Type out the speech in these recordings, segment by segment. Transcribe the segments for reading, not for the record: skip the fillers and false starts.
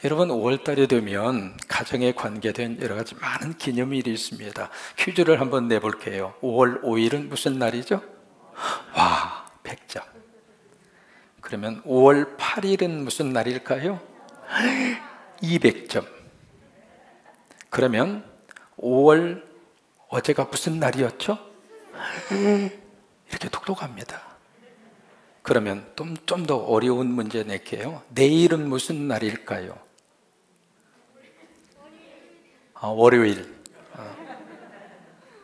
여러분, 5월달이 되면 가정에 관계된 여러 가지 많은 기념일이 있습니다. 퀴즈를 한번 내볼게요. 5월 5일은 무슨 날이죠? 와, 100점. 그러면 5월 8일은 무슨 날일까요? 200점. 그러면 5월 어제가 무슨 날이었죠? 이렇게 똑똑합니다. 그러면 좀 더 어려운 문제 낼게요. 내일은 무슨 날일까요? 월요일.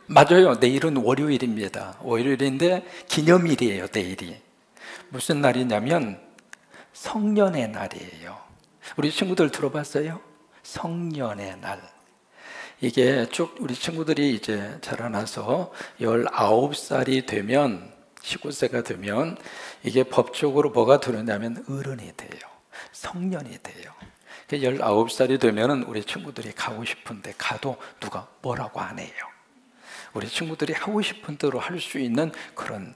맞아요. 내일은 월요일입니다. 월요일인데 기념일이에요, 내일이. 무슨 날이냐면 성년의 날이에요. 우리 친구들 들어봤어요? 성년의 날. 이게 쭉 우리 친구들이 이제 자라나서 19살이 되면, 19세가 되면 이게 법적으로 뭐가 되느냐면 어른이 돼요. 성년이 돼요. 19살이 되면은 우리 친구들이 가고 싶은데 가도 누가 뭐라고 안 해요. 우리 친구들이 하고 싶은 대로 할 수 있는 그런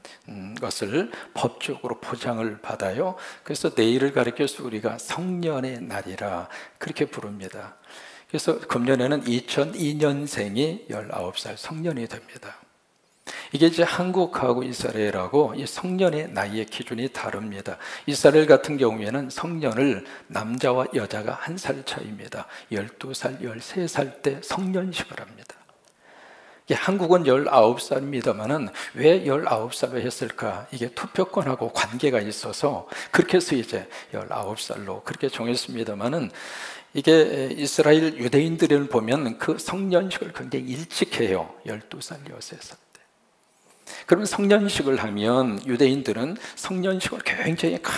것을 법적으로 보장을 받아요. 그래서 내일을 가리켜서 우리가 성년의 날이라 그렇게 부릅니다. 그래서 금년에는 2002년생이 19살 성년이 됩니다. 이게 이제 한국하고 이스라엘하고 이 성년의 나이의 기준이 다릅니다. 이스라엘 같은 경우에는 성년을 남자와 여자가 1살 차이입니다. 12살, 13살 때 성년식을 합니다. 한국은 19살입니다만은 왜 19살로 했을까? 이게 투표권하고 관계가 있어서 그렇게 해서 이제 19살로 그렇게 정했습니다만은 이게 이스라엘 유대인들을 보면 그 성년식을 굉장히 일찍 해요. 12살, 13살. 그러면 성년식을 하면 유대인들은 성년식을 굉장히 큰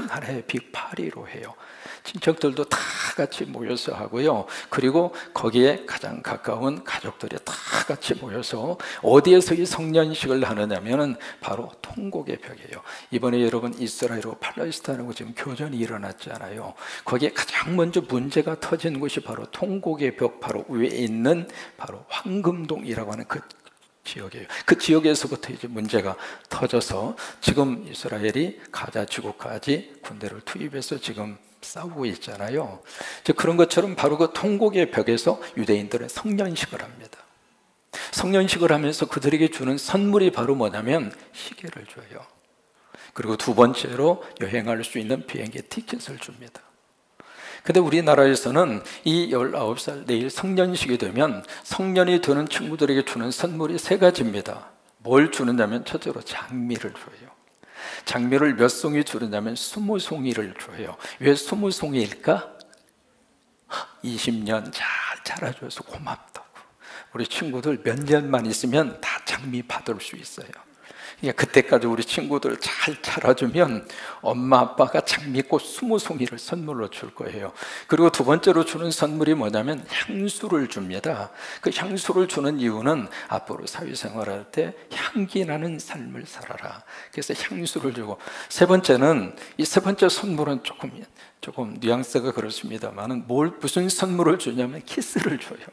하나의 빅파리로 해요. 친척들도 다 같이 모여서 하고요. 그리고 거기에 가장 가까운 가족들이 다 같이 모여서 어디에서 이 성년식을 하느냐면 바로 통곡의 벽이에요. 이번에 여러분 이스라엘하고 팔레스타인하고 지금 교전이 일어났잖아요. 거기에 가장 먼저 문제가 터진 곳이 바로 통곡의 벽 바로 위에 있는 바로 황금동이라고 하는 그 지역이에요. 그 지역에서부터 이제 문제가 터져서 지금 이스라엘이 가자 지구까지 군대를 투입해서 지금 싸우고 있잖아요. 그런 것처럼 바로 그 통곡의 벽에서 유대인들은 성년식을 합니다. 성년식을 하면서 그들에게 주는 선물이 바로 뭐냐면 시계를 줘요. 그리고 두 번째로 여행할 수 있는 비행기 티켓을 줍니다. 근데 우리나라에서는 이 19살 내일 성년식이 되면 성년이 되는 친구들에게 주는 선물이 3가지입니다. 뭘 주느냐면 첫째로 장미를 줘요. 장미를 몇 송이 주느냐면 20송이를 줘요. 왜 20송이일까? 20년 잘 자라줘서 고맙다고. 우리 친구들 몇 년만 있으면 다 장미 받을 수 있어요. 그러니까 그때까지 우리 친구들 잘 자라주면 엄마 아빠가 장미꽃 20송이를 선물로 줄 거예요. 그리고 두 번째로 주는 선물이 뭐냐면 향수를 줍니다. 그 향수를 주는 이유는 앞으로 사회생활할 때 향기 나는 삶을 살아라. 그래서 향수를 주고, 세 번째는 이 세 번째 선물은 조금 뉘앙스가 그렇습니다만은 무슨 선물을 주냐면 키스를 줘요.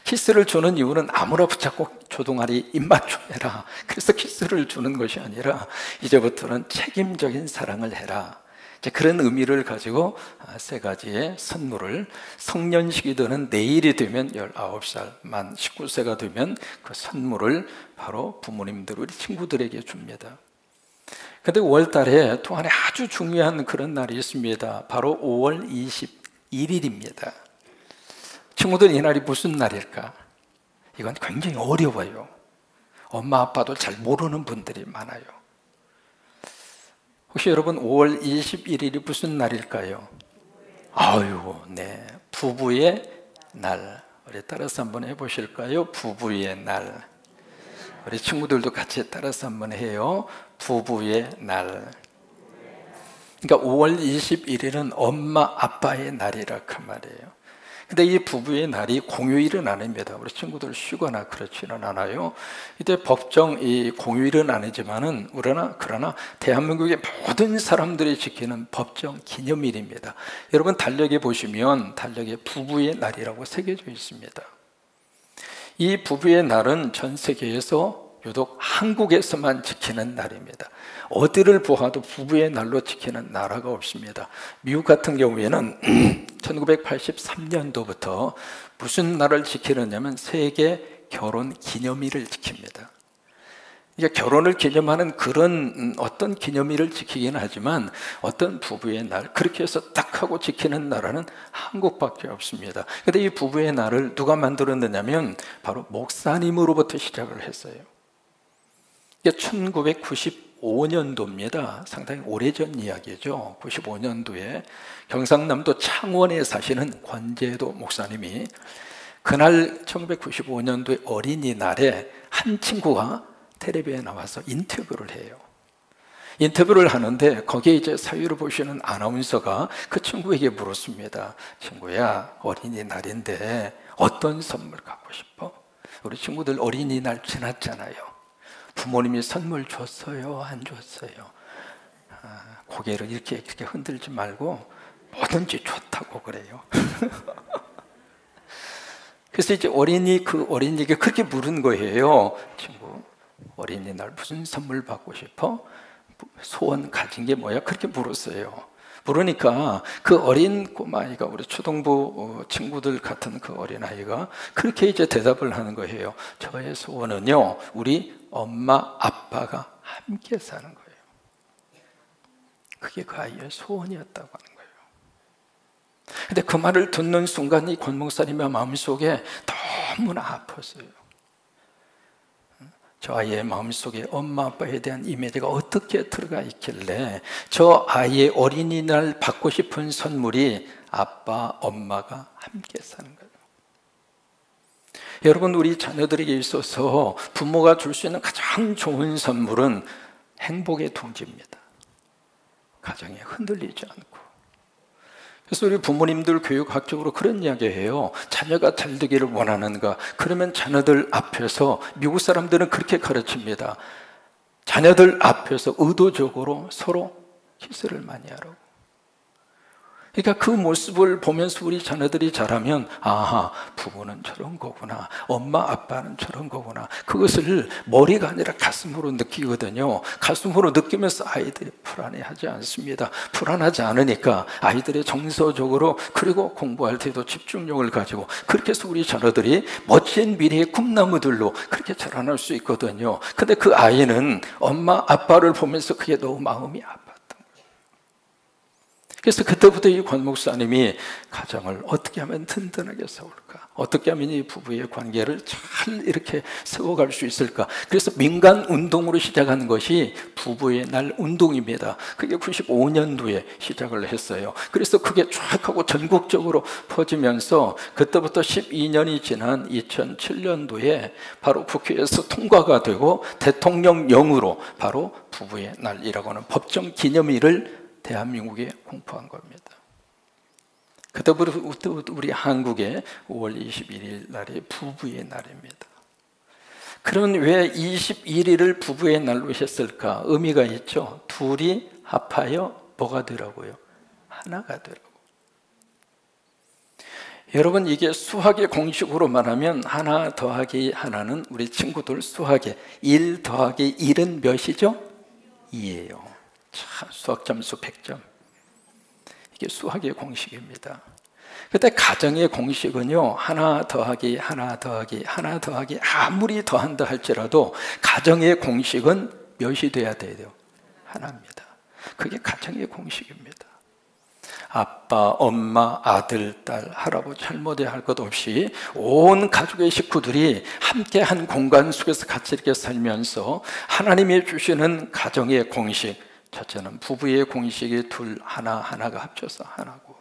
키스를 주는 이유는 아무나 붙잡고 조동아리 입맞춤 해라. 그래서 키스를 주는 것이 아니라 이제부터는 책임적인 사랑을 해라. 이제 그런 의미를 가지고 3가지의 선물을 성년식이 되는 내일이 되면 19살, 만 19세가 되면 그 선물을 바로 부모님들, 우리 친구들에게 줍니다. 근데 5월 달에 또 하나 아주 중요한 그런 날이 있습니다. 바로 5월 21일입니다. 친구들, 이 날이 무슨 날일까? 이건 굉장히 어려워요. 엄마 아빠도 잘 모르는 분들이 많아요. 혹시 여러분 5월 21일이 무슨 날일까요? 아유, 네, 부부의 날. 우리 따라서 한번 해보실까요? 부부의 날. 우리 친구들도 같이 따라서 한번 해요. 부부의 날. 그러니까 5월 21일은 엄마 아빠의 날이라 그 말이에요. 근데 이 부부의 날이 공휴일은 아닙니다. 우리 친구들 쉬거나 그렇지는 않아요. 이때 법정 이 공휴일은 아니지만은 그러나 대한민국의 모든 사람들이 지키는 법정 기념일입니다. 여러분 달력에 보시면 달력에 부부의 날이라고 새겨져 있습니다. 이 부부의 날은 전 세계에서 유독 한국에서만 지키는 날입니다. 어디를 보아도 부부의 날로 지키는 나라가 없습니다. 미국 같은 경우에는 1983년도부터 무슨 날을 지키느냐면 세계 결혼 기념일을 지킵니다. 그러니까 결혼을 기념하는 그런 어떤 기념일을 지키긴 하지만 어떤 부부의 날, 그렇게 해서 딱 하고 지키는 나라는 한국밖에 없습니다. 그런데 이 부부의 날을 누가 만들었느냐면 바로 목사님으로부터 시작을 했어요. 이게 1995년도입니다. 상당히 오래전 이야기죠. 95년도에 경상남도 창원에 사시는 권재도 목사님이 그날 1995년도에 어린이날에 한 친구가 텔레비에 나와서 인터뷰를 해요. 인터뷰를 하는데 거기에 이제 사회를 보시는 아나운서가 그 친구에게 물었습니다. 친구야, 어린이날인데 어떤 선물 갖고 싶어? 우리 친구들 어린이날 지났잖아요. 부모님이 선물 줬어요? 안 줬어요? 고개를 이렇게 흔들지 말고 뭐든지 좋다고 그래요. 그래서 이제 그 어린이에게 그렇게 물은 거예요. 친구, 어린이날 무슨 선물 받고 싶어? 소원 가진 게 뭐야? 그렇게 물었어요. 물으니까 그 어린 꼬마아이가, 우리 초등부 친구들 같은 그 어린아이가 그렇게 이제 대답을 하는 거예요. 저의 소원은요, 우리 엄마 아빠가 함께 사는 거예요. 그게 그 아이의 소원이었다고 하는 거예요. 근데 그 말을 듣는 순간 이 권 목사님의 마음속에 너무나 아팠어요. 저 아이의 마음속에 엄마 아빠에 대한 이미지가 어떻게 들어가 있길래 저 아이의 어린이날 받고 싶은 선물이 아빠, 엄마가 함께 사는 거예요. 여러분, 우리 자녀들에게 있어서 부모가 줄 수 있는 가장 좋은 선물은 행복의 둥지입니다. 가정에 흔들리지 않고. 그래서 우리 부모님들 교육학적으로 그런 이야기해요. 자녀가 잘 되기를 원하는가? 그러면 자녀들 앞에서, 미국 사람들은 그렇게 가르칩니다. 자녀들 앞에서 의도적으로 서로 키스를 많이 하라고. 그러니까 그 모습을 보면서 우리 자녀들이 자라면, 아하, 부모는 저런 거구나, 엄마 아빠는 저런 거구나, 그것을 머리가 아니라 가슴으로 느끼거든요. 가슴으로 느끼면서 아이들이 불안해하지 않습니다. 불안하지 않으니까 아이들이 정서적으로, 그리고 공부할 때도 집중력을 가지고, 그렇게 해서 우리 자녀들이 멋진 미래의 꿈나무들로 그렇게 자라날 수 있거든요. 근데 그 아이는 엄마 아빠를 보면서 그게 너무 마음이 아팠던 거예요. 그래서 그때부터 이 권 목사님이 가정을 어떻게 하면 든든하게 세울까? 어떻게 하면 이 부부의 관계를 잘 이렇게 세워갈 수 있을까? 그래서 민간 운동으로 시작한 것이 부부의 날 운동입니다. 그게 95년도에 시작을 했어요. 그래서 그게 쫙 하고 전국적으로 퍼지면서 그때부터 12년이 지난 2007년도에 바로 국회에서 통과가 되고 대통령령으로 바로 부부의 날이라고 하는 법정 기념일을 대한민국에 공포한 겁니다. 그때부터 우리 한국의 5월 21일 날이 부부의 날입니다. 그러면 왜 21일을 부부의 날로 했을까? 의미가 있죠. 둘이 합하여 뭐가 되라고요? 하나가 되라고. 여러분, 이게 수학의 공식으로 말하면 하나 더하기 하나는, 우리 친구들 수학에 1 더하기 1은 몇이죠? 2예요. 참, 수학 점수 100점. 이게 수학의 공식입니다. 그때 가정의 공식은요, 하나 더하기 하나 더하기 하나 더하기, 아무리 더한다 할지라도 가정의 공식은 몇이 돼야 돼요? 하나입니다. 그게 가정의 공식입니다. 아빠, 엄마, 아들, 딸, 할아버지, 할머니 할 것 없이 온 가족의 식구들이 함께 한 공간 속에서 같이 이렇게 살면서 하나님이 주시는 가정의 공식, 첫째는 부부의 공식이 둘, 하나가 합쳐서 하나고,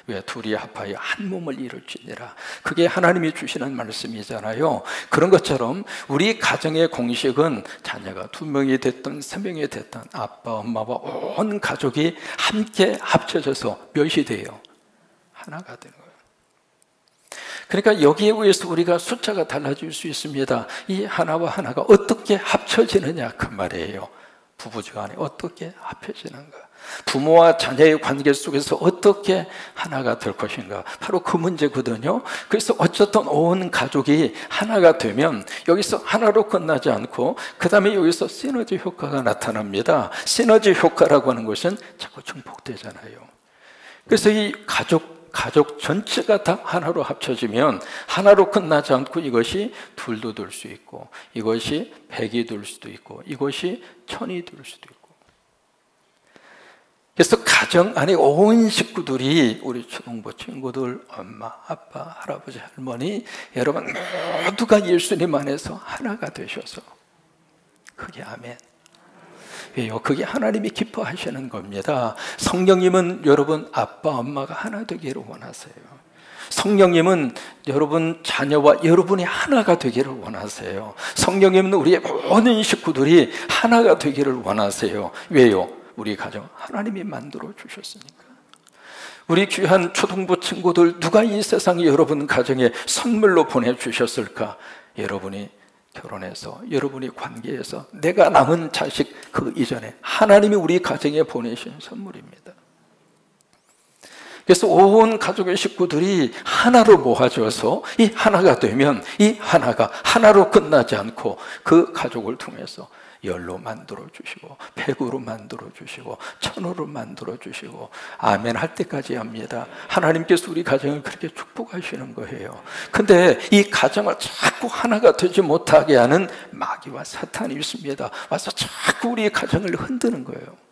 왜 둘이 합하여 한 몸을 이룰지니라. 그게 하나님이 주시는 말씀이잖아요. 그런 것처럼 우리 가정의 공식은 자녀가 2명이 됐든 3명이 됐든 아빠, 엄마와 온 가족이 함께 합쳐져서 몇이 돼요? 하나가 되는 거예요. 그러니까 여기에 의해서 우리가 숫자가 달라질 수 있습니다. 이 하나와 하나가 어떻게 합쳐지느냐 그 말이에요. 부부지간에 어떻게 합쳐지는가? 부모와 자녀의 관계 속에서 어떻게 하나가 될 것인가, 바로 그 문제거든요. 그래서 어쨌든 온 가족이 하나가 되면 여기서 하나로 끝나지 않고 그 다음에 여기서 시너지 효과가 나타납니다. 시너지 효과라고 하는 것은 자꾸 증폭되잖아요. 그래서 이 가족 전체가 다 하나로 합쳐지면 하나로 끝나지 않고 이것이 둘도 될 수 있고, 이것이 100이 될 수도 있고, 이것이 1000이 될 수도 있고. 그래서 가정 안에 온 식구들이, 우리 초등부 친구들, 엄마, 아빠, 할아버지, 할머니, 여러분 모두가 예수님 안에서 하나가 되셔서, 그게 아멘. 왜요? 그게 하나님이 기뻐하시는 겁니다. 성령님은 여러분 아빠, 엄마가 하나 되기를 원하세요. 성령님은 여러분 자녀와 여러분이 하나가 되기를 원하세요. 성령님은 우리의 모든 식구들이 하나가 되기를 원하세요. 왜요? 우리 가정 하나님이 만들어 주셨으니까. 우리 귀한 초등부 친구들 누가 이 세상에 여러분 가정에 선물로 보내주셨을까? 여러분이 결혼해서, 여러분이 관계해서 내가 낳은 자식 그 이전에 하나님이 우리 가정에 보내신 선물입니다. 그래서 온 가족의 식구들이 하나로 모아져서 이 하나가 되면 이 하나가 하나로 끝나지 않고 그 가족을 통해서 10로 만들어 주시고 100으로 만들어 주시고 1000으로 만들어 주시고 아멘 할 때까지 합니다. 하나님께서 우리 가정을 그렇게 축복하시는 거예요. 근데 이 가정을 자꾸 하나가 되지 못하게 하는 마귀와 사탄이 있습니다. 와서 자꾸 우리 가정을 흔드는 거예요.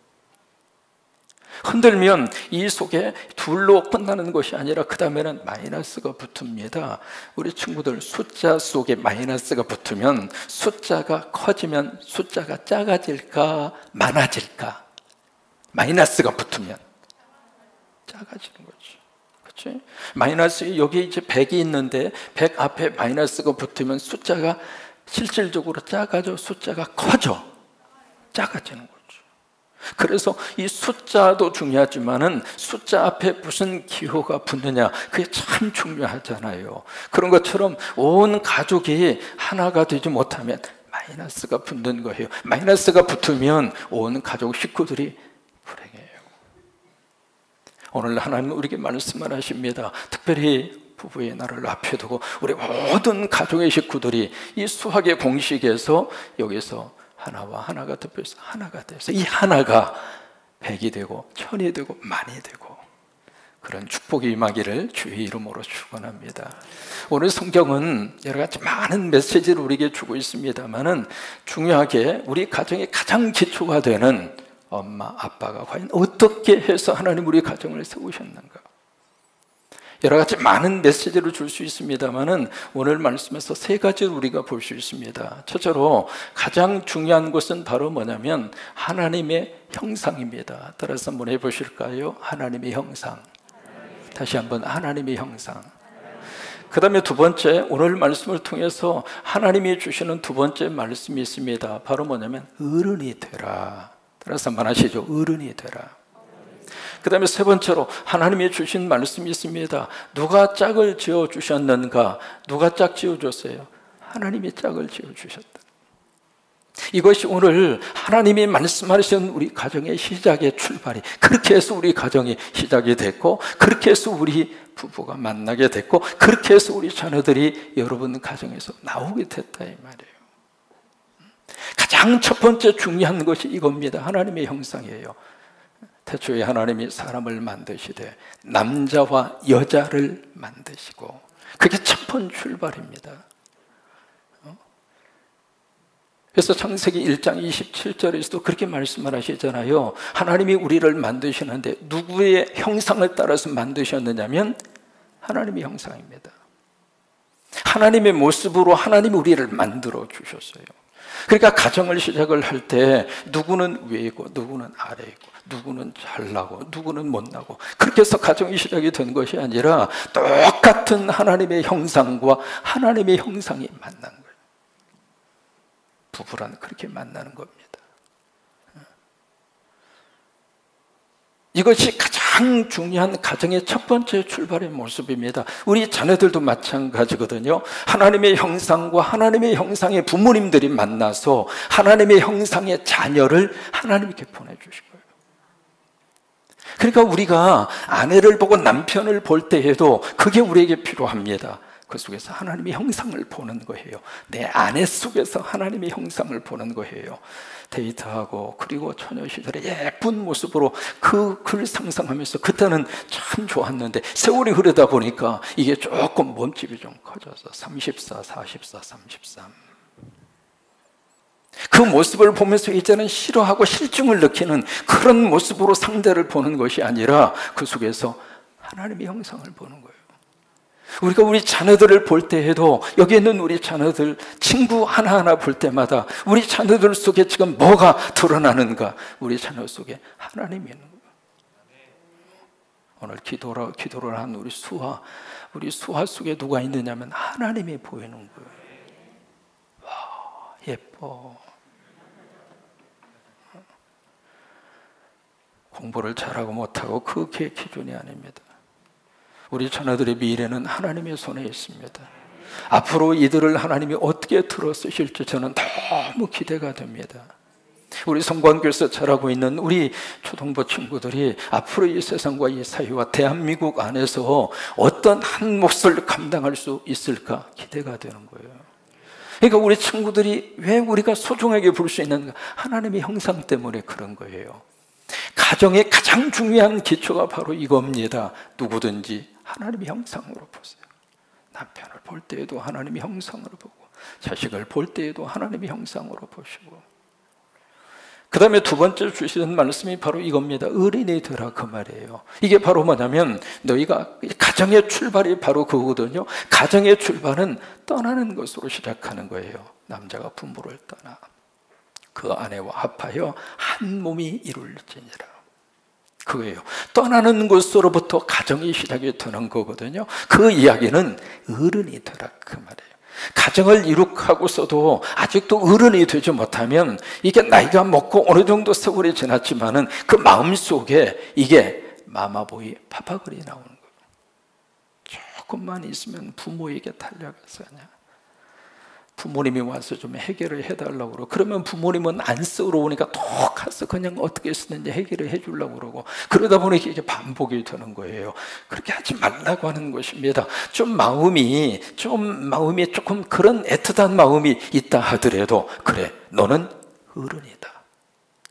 흔들면 이 속에 둘로 끝나는 것이 아니라 그 다음에는 마이너스가 붙습니다. 우리 친구들 숫자 속에 마이너스가 붙으면 숫자가 커지면 숫자가 작아질까 많아질까? 마이너스가 붙으면 작아지는 거죠. 그렇지? 마이너스, 여기 이제 100이 있는데 100 앞에 마이너스가 붙으면 숫자가 실질적으로 작아져, 숫자가 커져, 작아지는 거죠. 그래서 이 숫자도 중요하지만은 숫자 앞에 무슨 기호가 붙느냐, 그게 참 중요하잖아요. 그런 것처럼 온 가족이 하나가 되지 못하면 마이너스가 붙는 거예요. 마이너스가 붙으면 온 가족 식구들이 불행해요. 오늘 하나님은 우리에게 말씀을 하십니다. 특별히 부부의 날을 앞에 두고 우리 모든 가족의 식구들이 이 수학의 공식에서 여기서 하나와 하나가 덮여서 하나가 돼서 이 하나가 100이 되고 1000이 되고 만이 되고 그런 축복이 임하기를 주의 이름으로 축원합니다. 오늘 성경은 여러 가지 많은 메시지를 우리에게 주고 있습니다만은 중요하게 우리 가정의 가장 기초가 되는 엄마, 아빠가 과연 어떻게 해서 하나님 우리 가정을 세우셨는가? 여러 가지 많은 메시지를 줄 수 있습니다만은 오늘 말씀에서 세 가지를 우리가 볼 수 있습니다. 첫째로 가장 중요한 것은 바로 뭐냐면 하나님의 형상입니다. 따라서 한번 해보실까요? 하나님의 형상. 다시 한번 하나님의 형상. 그 다음에 두 번째, 오늘 말씀을 통해서 하나님이 주시는 두 번째 말씀이 있습니다. 바로 뭐냐면 어른이 되라. 따라서 한번 하시죠. 어른이 되라. 그 다음에 세 번째로 하나님이 주신 말씀이 있습니다. 누가 짝을 지어주셨는가? 누가 짝 지어줬어요? 하나님이 짝을 지어주셨다. 이것이 오늘 하나님이 말씀하신 우리 가정의 시작의 출발이, 그렇게 해서 우리 가정이 시작이 됐고, 그렇게 해서 우리 부부가 만나게 됐고, 그렇게 해서 우리 자녀들이 여러분 가정에서 나오게 됐다 이 말이에요. 가장 첫 번째 중요한 것이 이겁니다. 하나님의 형상이에요. 태초에 하나님이 사람을 만드시되 남자와 여자를 만드시고, 그게 첫 번째 출발입니다. 그래서 창세기 1장 27절에서도 그렇게 말씀을 하시잖아요. 하나님이 우리를 만드시는데 누구의 형상을 따라서 만드셨느냐면 하나님의 형상입니다. 하나님의 모습으로 하나님이 우리를 만들어 주셨어요. 그러니까 가정을 시작을 할 때 누구는 위이고 누구는 아래이고 누구는 잘나고 누구는 못나고 그렇게 해서 가정이 시작이 된 것이 아니라 똑같은 하나님의 형상과 하나님의 형상이 만난 거예요. 부부란 그렇게 만나는 겁니다. 이것이 가장 중요한 가정의 첫 번째 출발의 모습입니다. 우리 자녀들도 마찬가지거든요. 하나님의 형상과 하나님의 형상의 부모님들이 만나서 하나님의 형상의 자녀를 하나님께 보내주신 거예요. 그러니까 우리가 아내를 보고 남편을 볼 때에도 그게 우리에게 필요합니다. 그 속에서 하나님의 형상을 보는 거예요. 내 아내 속에서 하나님의 형상을 보는 거예요. 데이트하고 그리고 처녀 시절에 예쁜 모습으로 그 글 상상하면서 그때는 참 좋았는데 세월이 흐르다 보니까 이게 조금 몸집이 좀 커져서 34, 44, 33 그 모습을 보면서 이제는 싫어하고 실증을 느끼는 그런 모습으로 상대를 보는 것이 아니라 그 속에서 하나님의 형상을 보는 거예요. 우리가 우리 자녀들을 볼 때에도 여기 있는 우리 자녀들 친구 하나하나 볼 때마다 우리 자녀들 속에 지금 뭐가 드러나는가? 우리 자녀 속에 하나님이 있는 거예요. 오늘 기도를 한 우리 수화 속에 누가 있느냐면 하나님이 보이는 거예요. 와, 예뻐. 공부를 잘하고 못하고 그게 기준이 아닙니다. 우리 자녀들의 미래는 하나님의 손에 있습니다. 앞으로 이들을 하나님이 어떻게 들어쓰실지 저는 너무 기대가 됩니다. 우리 성광교에서 자라고 있는 우리 초등부 친구들이 앞으로 이 세상과 이 사회와 대한민국 안에서 어떤 한 몫을 감당할 수 있을까 기대가 되는 거예요. 그러니까 우리 친구들이 왜 우리가 소중하게 볼 수 있는가? 하나님의 형상 때문에 그런 거예요. 가정의 가장 중요한 기초가 바로 이겁니다. 누구든지 하나님의 형상으로 보세요. 남편을 볼 때에도 하나님의 형상으로 보고 자식을 볼 때에도 하나님의 형상으로 보시고 그 다음에 두 번째 주시는 말씀이 바로 이겁니다. 어린이 되라 그 말이에요. 이게 바로 뭐냐면 너희가 가정의 출발이 바로 그거거든요. 가정의 출발은 떠나는 것으로 시작하는 거예요. 남자가 부모를 떠나 그 아내와 합하여 한 몸이 이룰지니라. 그거예요. 떠나는 것으로부터 가정이 시작이 되는 거거든요. 그 이야기는 어른이 되라 그 말이에요. 가정을 이룩하고서도 아직도 어른이 되지 못하면 이게 나이가 먹고 어느 정도 세월이 지났지만은 그 마음속에 이게 마마보이 파파글이 나오는 거예요. 조금만 있으면 부모에게 달려가서 그냥 부모님이 와서 좀 해결을 해달라고 그러고 그러면 부모님은 안쓰러우니까 또 가서 그냥 어떻게 쓰는지 해결을 해주려고 그러고 그러다 보니까 이게 반복이 되는 거예요. 그렇게 하지 말라고 하는 것입니다. 좀 마음이 조금 그런 애틋한 마음이 있다 하더라도 그래 너는 어른이다.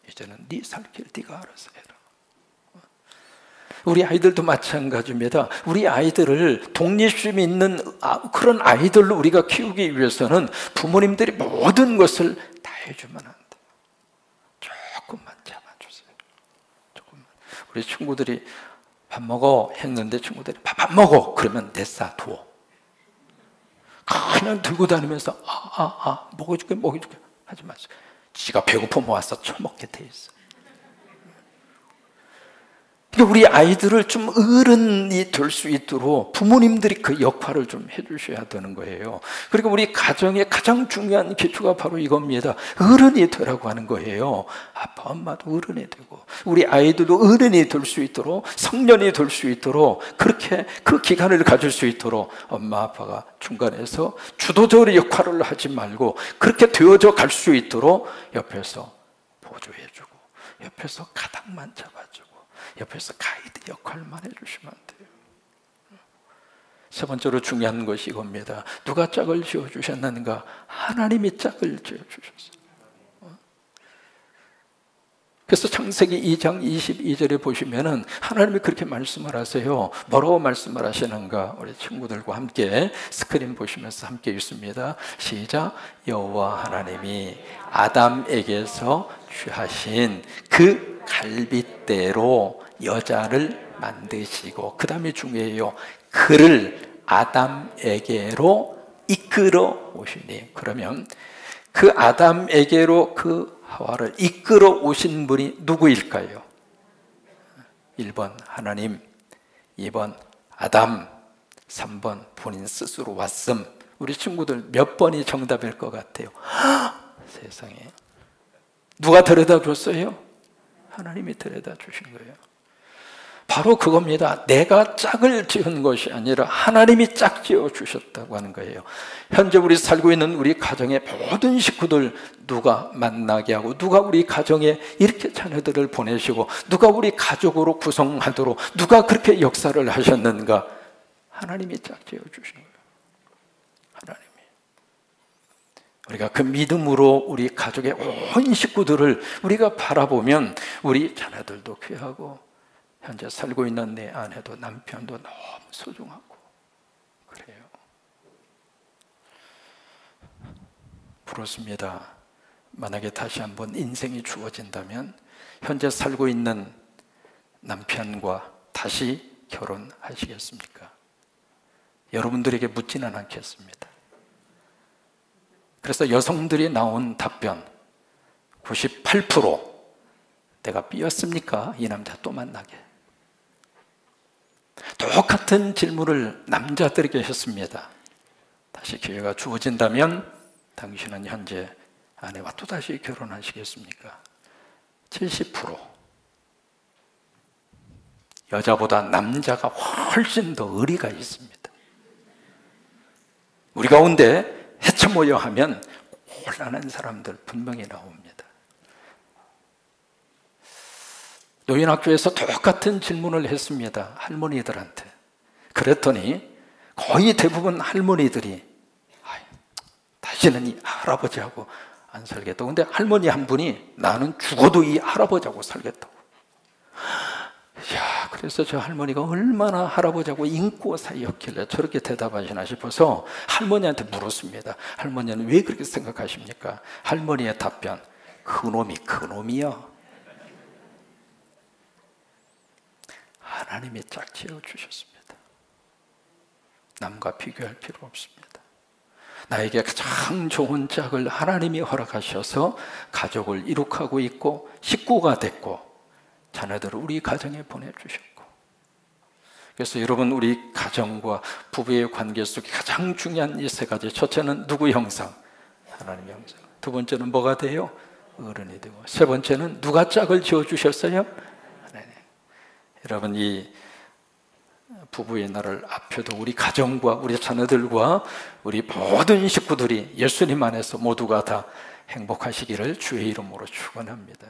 이제는 네 살 길 네가 알아서 해라. 우리 아이들도 마찬가지입니다. 우리 아이들을 독립심 있는 그런 아이들로 우리가 키우기 위해서는 부모님들이 모든 것을 다 해주면 안 돼요. 조금만 잡아주세요. 조금만. 우리 친구들이 밥 먹어 했는데 친구들이 밥 안 먹어 그러면 냈사 두어. 그냥 들고 다니면서 먹어줄게 하지 마세요. 지가 배고프면 와서 처먹게 돼 있어. 우리 아이들을 좀 어른이 될 수 있도록 부모님들이 그 역할을 좀 해주셔야 되는 거예요. 그리고 우리 가정의 가장 중요한 기초가 바로 이겁니다. 어른이 되라고 하는 거예요. 아빠, 엄마도 어른이 되고 우리 아이들도 어른이 될 수 있도록 성년이 될 수 있도록 그렇게 그 기간을 가질 수 있도록 엄마, 아빠가 중간에서 주도적으로 역할을 하지 말고 그렇게 되어져 갈 수 있도록 옆에서 보조해주고 옆에서 가닥만 잡아주고 옆에서 가이드 역할만 해주시면 돼요. 세 번째로 중요한 것이 이겁니다. 누가 짝을 지어주셨는가? 하나님이 짝을 지어주셨어요. 그래서 창세기 2장 22절에 보시면은 하나님이 그렇게 말씀을 하세요. 뭐라고 말씀을 하시는가? 우리 친구들과 함께 스크린 보시면서 함께 읽습니다. 시작. 여호와 하나님이 아담에게서 취하신 그 갈빗대로 여자를 만드시고 그 다음에 중요해요. 그를 아담에게로 이끌어 오시니 그러면 그 아담에게로 그 하와를 이끌어 오신 분이 누구일까요? 1번 하나님, 2번 아담, 3번 본인 스스로 왔음. 우리 친구들 몇 번이 정답일 것 같아요? 세상에 누가 데려다 줬어요? 하나님이 데려다 주신 거예요. 바로 그겁니다. 내가 짝을 지은 것이 아니라 하나님이 짝 지어 주셨다고 하는 거예요. 현재 우리 살고 있는 우리 가정의 모든 식구들 누가 만나게 하고, 누가 우리 가정에 이렇게 자녀들을 보내시고, 누가 우리 가족으로 구성하도록 누가 그렇게 역사를 하셨는가? 하나님이 짝 지어 주신 거예요. 하나님이. 우리가 그 믿음으로 우리 가족의 온 식구들을 우리가 바라보면 우리 자녀들도 귀하고, 현재 살고 있는 내 아내도 남편도 너무 소중하고 그래요. 부럽습니다. 만약에 다시 한번 인생이 주어진다면 현재 살고 있는 남편과 다시 결혼하시겠습니까? 여러분들에게 묻지는 않겠습니다. 그래서 여성들이 나온 답변 98% 내가 삐었습니까? 이 남자 또 만나게. 똑같은 질문을 남자들에게 했습니다. 다시 기회가 주어진다면 당신은 현재 아내와 또다시 결혼하시겠습니까? 70%. 여자보다 남자가 훨씬 더 의리가 있습니다. 우리 가운데 해쳐 모여 하면 곤란한 사람들 분명히 나옵니다. 노인학교에서 똑같은 질문을 했습니다. 할머니들한테. 그랬더니 거의 대부분 할머니들이 다시는 이 할아버지하고 안 살겠다고. 근데 할머니 한 분이 나는 죽어도 이 할아버지하고 살겠다고. 야, 그래서 저 할머니가 얼마나 할아버지하고 인고 사이였길래 저렇게 대답하시나 싶어서 할머니한테 물었습니다. 할머니는 왜 그렇게 생각하십니까? 할머니의 답변, 그놈이 그놈이요. 하나님이 짝 지어 주셨습니다. 남과 비교할 필요 없습니다. 나에게 가장 좋은 짝을 하나님이 허락하셔서 가족을 이룩하고 있고 식구가 됐고 자녀들을 우리 가정에 보내주셨고, 그래서 여러분 우리 가정과 부부의 관계 속에 가장 중요한 이 세 가지. 첫째는 누구 형상? 하나님 형상. 두 번째는 뭐가 돼요? 어른이 되고. 세 번째는 누가 짝을 지어주셨어요? 여러분 이 부부의 날을 앞에도 우리 가정과 우리 자녀들과 우리 모든 식구들이 예수님 안에서 모두가 다 행복하시기를 주의 이름으로 축원합니다.